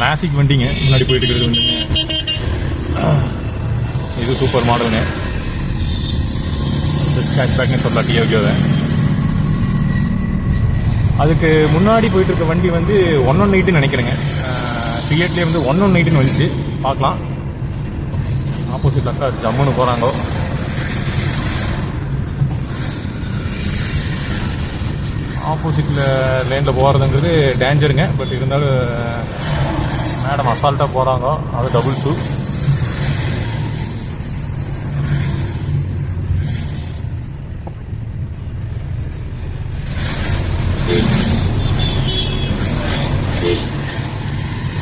Classic வண்டிங்க முன்னாடி போயிட்டு இருக்கிறது வந்துங்க. இது சூப்பர் மாடலுங்க. ஹேட்ச்பேக்னு சொல்லலாம் டியோகியோவை. அதுக்கு முன்னாடி போயிட்டு இருக்க வண்டி வந்து 118 நினைக்கிறேங்க. ஃபியட்லேயே வந்து 118 வந்துச்சு. பார்க்கலாம். ஆப்போசிட்ல அக்கா ஜம்முன்னு போகிறாங்க. ஆப்போசிட்டில் லேனில் போகிறதுங்கிறது டேஞ்சருங்க. பட் இருந்தாலும் மேடம் அசால்ட்டாக போகிறாங்க. அது டபுள் 2.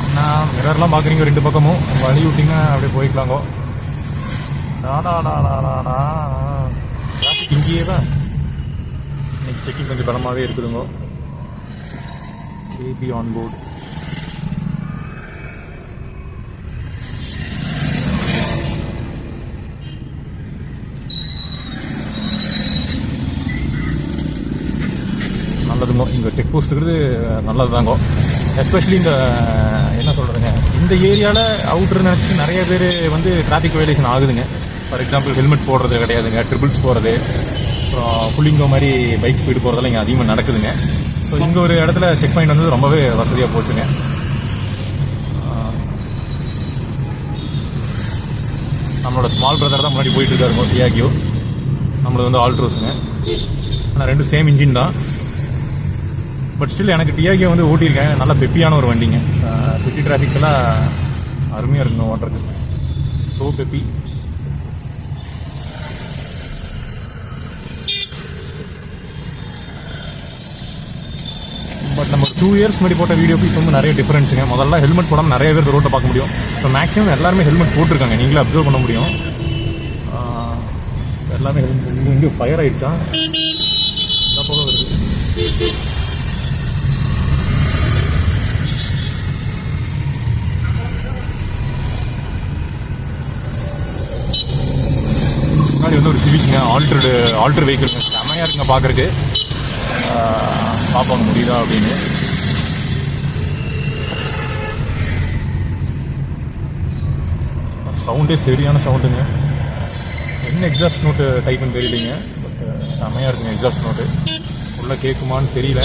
அண்ணா மிரர்லாம் பார்க்குறீங்க 2 பக்கமும். வழி விட்டிங்கன்னா அப்படியே போய்க்கலாங்கோ. டிராஃபிக் இங்கேயே தான். இன்னைக்கு செக்கிங் கொஞ்சம் பலமாகவே இருக்குதுங்க. KP on board. நல்லதுங்க. இங்கே செக் போஸ்ட் இருக்கிறது நல்லது தாங்க. எஸ்பெஷலி இந்த என்ன சொல்கிறதுங்க, இந்த ஏரியாவில் அவுட்ரு நினச்சிட்டு நிறைய பேர் வந்து டிராஃபிக் வயலேஷன் ஆகுதுங்க. ஃபார் எக்ஸாம்பிள் ஹெல்மெட் போடுறது கிடையாதுங்க, ட்ரிபிள்ஸ் போகிறது, அப்புறம் புள்ளிங்கோ மாதிரி பைக் ஸ்பீடு போகிறதெல்லாம் இங்கே அதிகமாக நடக்குதுங்க. ஸோ இங்கே ஒரு இடத்துல செக் பாயிண்ட் வந்து ரொம்பவே வசதியாக போச்சுங்க. நம்மளோட ஸ்மால் பிரதர் தான் முன்னாடி போயிட்டு இருக்காருங்க, டியாகியோ. நம்மளது வந்து ஆல்ட்ரோஸுங்க. ஆனால் 2 சேம் இன்ஜின் தான். பட் ஸ்டில் எனக்கு டியாகியோ வந்து ஓட்டியிருக்கேன். நல்லா பெப்பியான ஒரு வண்டிங்க. சிட்டி டிராஃபிக்கெல்லாம் அருமையாக இருக்குங்க ஓட்டுறதுக்கு. So peppy. பட் நம்ம 2 இயர்ஸ் முன்னாடி போட்ட வீடியோக்கு இப்போ வந்து நிறைய டிஃபரன்ஸுங்க. முதல்ல ஹெல்மெட் போடாமல் நிறைய பேர் ரோட்டை பார்க்க முடியும். இப்போ மேக்ஸிமம் எல்லாருமே ஹெல்மெட் போட்டிருக்காங்க. நீங்களே அப்சர்வ் பண்ண முடியும். எல்லாமே ஹெல்மெட். இங்கே ஃபயர் ஆகிடுச்சா இந்த போக வருது. முன்னாடி வந்து ஒரு சிவிக்குங்க, ஆல்ட்ரு வெஹிக்கிள்ங்க. செம்மையாக இருக்குங்க பார்க்குறக்கு. பார்ப்பாங்க முடியுதா அப்படின்னு. சவுண்டே சரியான சவுண்டுங்க. என்ன எக்ஸாஸ்ட் நோட்டு டைப்புன்னு தெரியலைங்க. பட் செம்மையாக இருக்குங்க எக்ஸாஸ்ட் நோட்டு. உள்ள கேட்குமான்னு தெரியல.